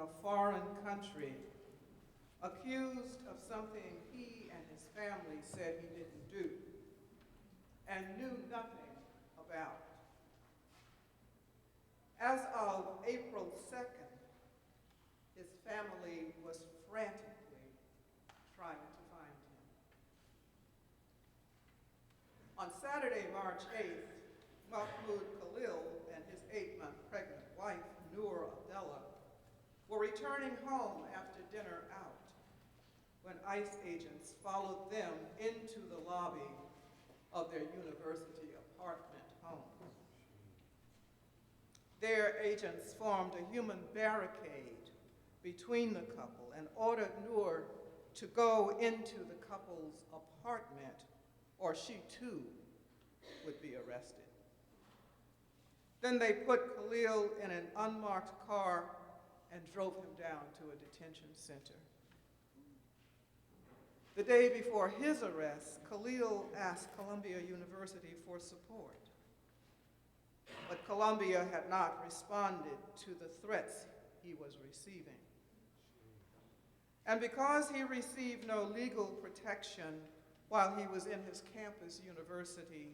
a foreign country, accused of something he and his family said he didn't do, and knew nothing about. As of April 2nd, his family was frantically trying to find him. On Saturday, March 8th, Mahmoud Khalil and his 8-month pregnant wife, Noor Abdullah, were returning home after dinner out when ICE agents followed them into the lobby of their university apartment home. Their agents formed a human barricade between the couple and ordered Noor to go into the couple's apartment, or she too would be arrested. Then they put Khalil in an unmarked car and drove him down to a detention center. The day before his arrest, Khalil asked Columbia University for support, but Columbia had not responded to the threats he was receiving. And because he received no legal protection while he was in his campus university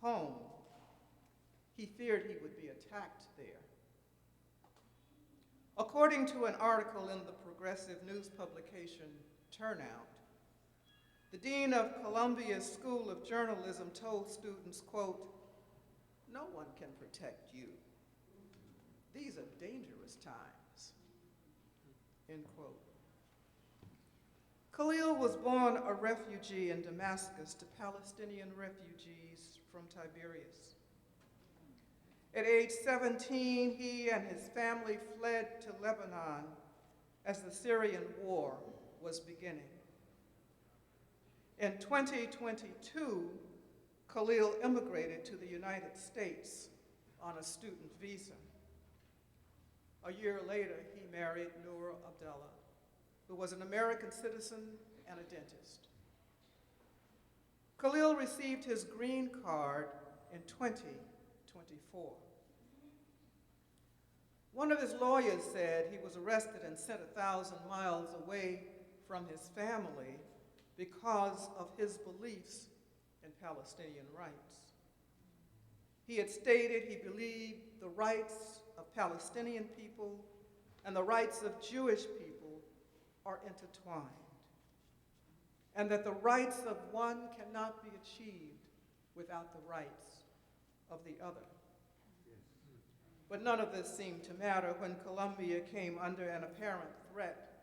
home, he feared he would be attacked there. According to an article in the progressive news publication Turnout, the dean of Columbia's School of Journalism told students, quote, "No one can protect you. These are dangerous times," end quote. Khalil was born a refugee in Damascus to Palestinian refugees from Tiberias. At age 17, he and his family fled to Lebanon as the Syrian war was beginning. In 2022, Khalil immigrated to the United States on a student visa. A year later, he married Noor Abdullah, who was an American citizen and a dentist. Khalil received his green card in 2024. One of his lawyers said he was arrested and sent 1,000 miles away from his family because of his beliefs in Palestinian rights. He had stated he believed the rights of Palestinian people and the rights of Jewish people are intertwined, and that the rights of one cannot be achieved without the rights of the other. But none of this seemed to matter when Columbia came under an apparent threat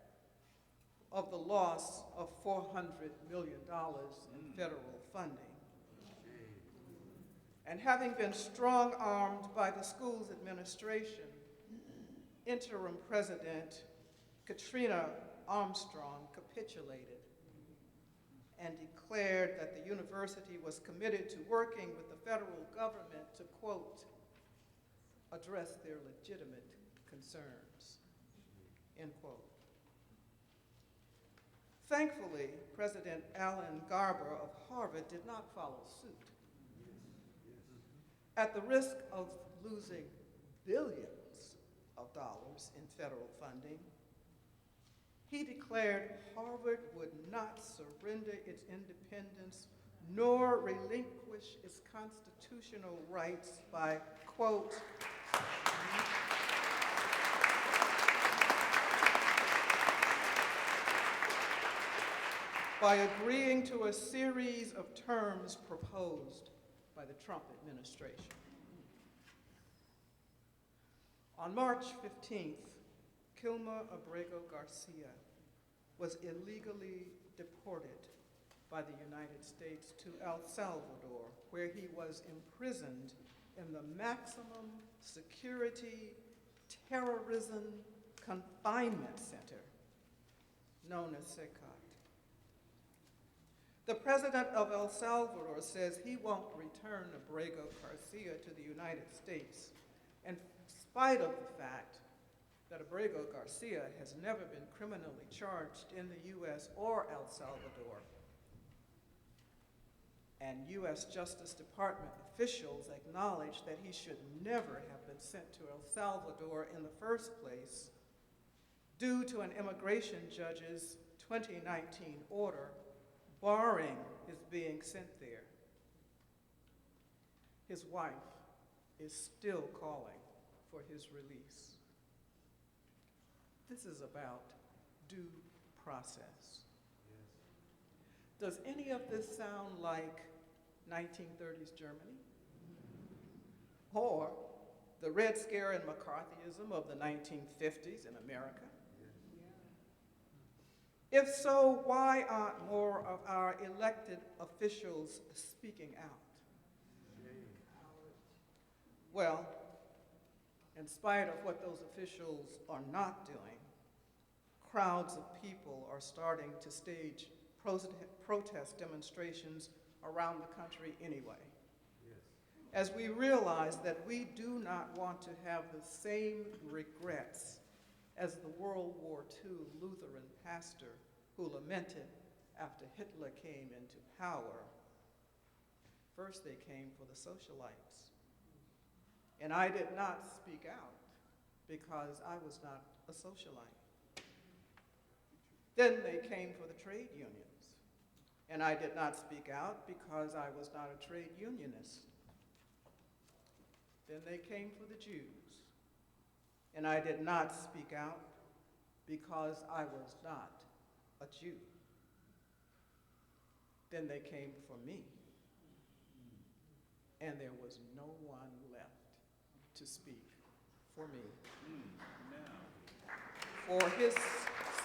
of the loss of $400 million in federal funding. And having been strong-armed by the school's administration, interim president Katrina Armstrong capitulated and declared that the university was committed to working with the federal government to, quote, address their legitimate concerns, end quote. Thankfully, President Alan Garber of Harvard did not follow suit. At the risk of losing billions of dollars in federal funding, he declared Harvard would not surrender its independence nor relinquish its constitutional rights by, quote, by agreeing to a series of terms proposed by the Trump administration. On March 15th, Kilmer Abrego Garcia was illegally deported by the United States to El Salvador, where he was imprisoned in the maximum security terrorism confinement center known as SECOT. The president of El Salvador says he won't return Abrego Garcia to the United States, in spite of the fact that Abrego Garcia has never been criminally charged in the U.S. or El Salvador. And U.S. Justice Department officials acknowledge that he should never have been sent to El Salvador in the first place due to an immigration judge's 2019 order barring his being sent there. His wife is still calling for his release. This is about due process. Does any of this sound like 1930s Germany? Or the Red Scare and McCarthyism of the 1950s in America? If so, why aren't more of our elected officials speaking out? Well, in spite of what those officials are not doing, crowds of people are starting to stage protest demonstrations around the country anyway. As we realize that we do not want to have the same regrets as the World War II Lutheran pastor who lamented after Hitler came into power. First they came for the socialites. And I did not speak out because I was not a socialite. Then they came for the trade unions. And I did not speak out because I was not a trade unionist. Then they came for the Jews. And I did not speak out because I was not a Jew. Then they came for me. And there was no one left to speak for me. For his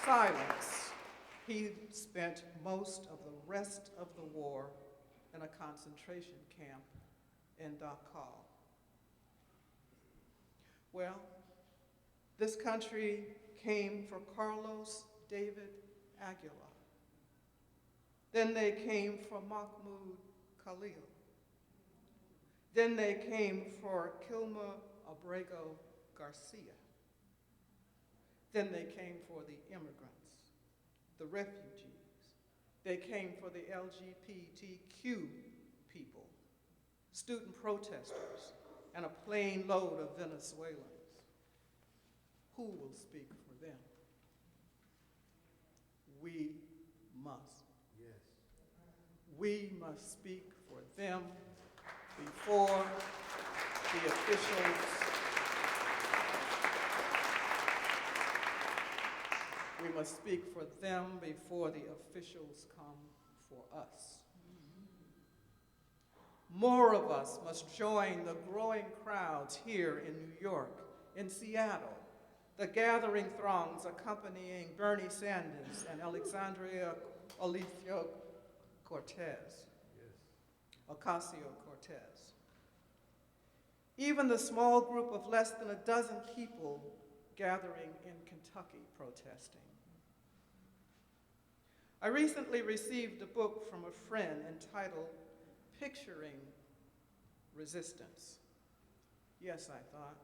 silence, he spent most of the rest of the war in a concentration camp in Dachau. Well, this country came for Carlos David Aguilar. Then they came for Mahmoud Khalil. Then they came for Kilmer Abrego Garcia. Then they came for the immigrants, the refugees. They came for the LGBTQ people, student protesters, and a plane load of Venezuelans. Who will speak for them? We must. Yes. We must speak for them before the officials. We must speak for them before the officials come for us. More of us must join the growing crowds here in New York, in Seattle, the gathering throngs accompanying Bernie Sanders and Alexandria Ocasio-Cortez. Ocasio-Cortez. Even the small group of less than a dozen people gathering in Kentucky protesting. I recently received a book from a friend entitled Picturing Resistance. Yes, I thought,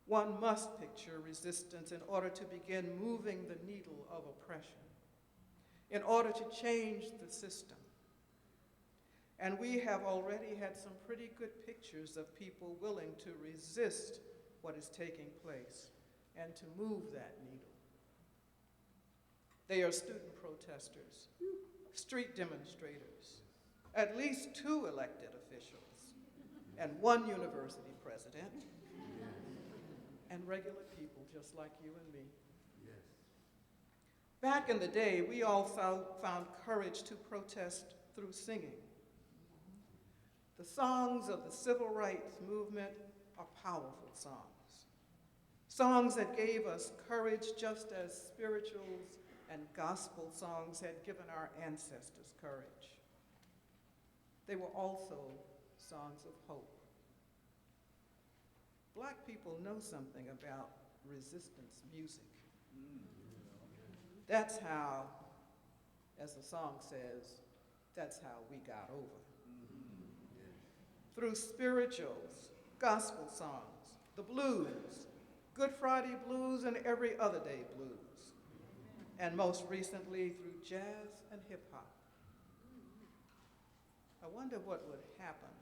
one must picture resistance in order to begin moving the needle of oppression, in order to change the system. And we have already had some pretty good pictures of people willing to resist what is taking place and to move that needle. They are student protesters, street demonstrators, at least 2 elected officials, and 1 university president, and regular people just like you and me. Back in the day, we also found courage to protest through singing. The songs of the civil rights movement are powerful songs. Songs that gave us courage just as spirituals and gospel songs had given our ancestors courage. They were also songs of hope. Black people know something about resistance music. That's how, as the song says, that's how we got over. Through spirituals, gospel songs, the blues, Good Friday blues and every other day blues, and most recently through jazz and hip hop. I wonder what would happen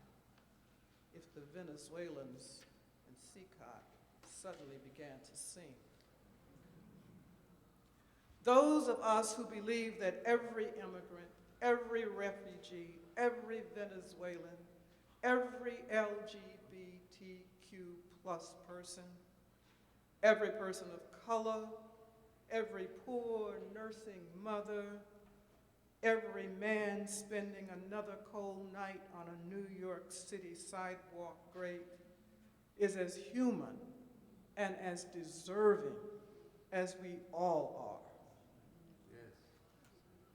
if the Venezuelans and CCOT suddenly began to sing. Those of us who believe that every immigrant, every refugee, every Venezuelan, every LGBTQ plus person, every person of color, every poor nursing mother, every man spending another cold night on a New York City sidewalk grate is as human and as deserving as we all are. Yes.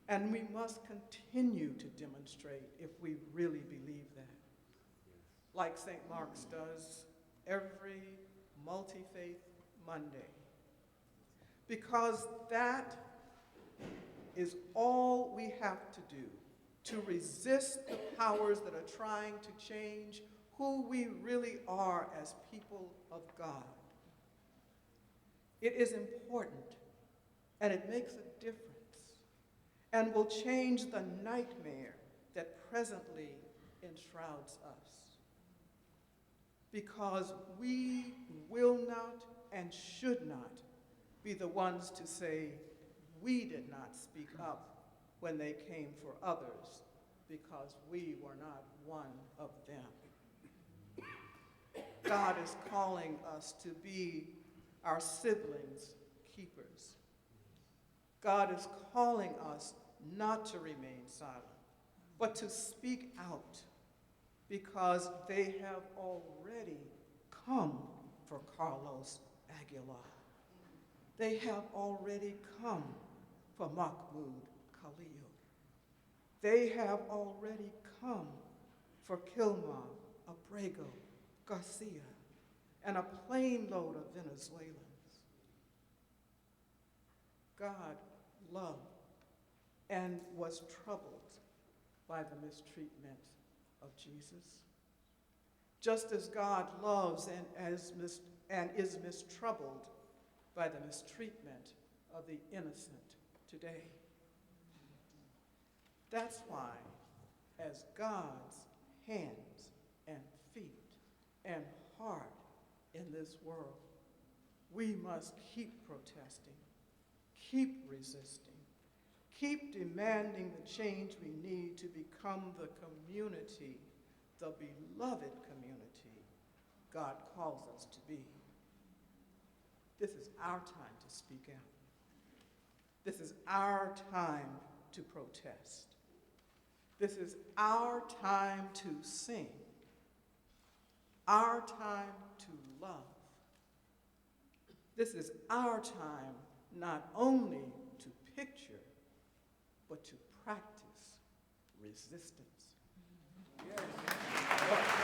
And we must continue to demonstrate if we really believe that. Yes. Like St. Mark's does every multi-faith Monday. Because that is all we have to do to resist the powers that are trying to change who we really are as people of God. It is important, and it makes a difference, and will change the nightmare that presently enshrouds us. Because we will not and should not be the ones to say, we did not speak up when they came for others because we were not one of them. God is calling us to be our siblings' keepers. God is calling us not to remain silent, but to speak out, because they have already come for Carlos Aguilar. They have already come for Mahmoud Khalil. They have already come for Kilma Abrego Garcia and a plane load of Venezuelans. God loved and was troubled by the mistreatment of Jesus, just as God loves and is mistroubled by the mistreatment of the innocent today. That's why, as God's hands and feet and heart in this world, we must keep protesting, keep resisting, keep demanding the change we need to become the community, the beloved community God calls us to be. This is our time to speak out. This is our time to protest. This is our time to sing, our time to love. This is our time not only to picture, but to practice resistance. Yes.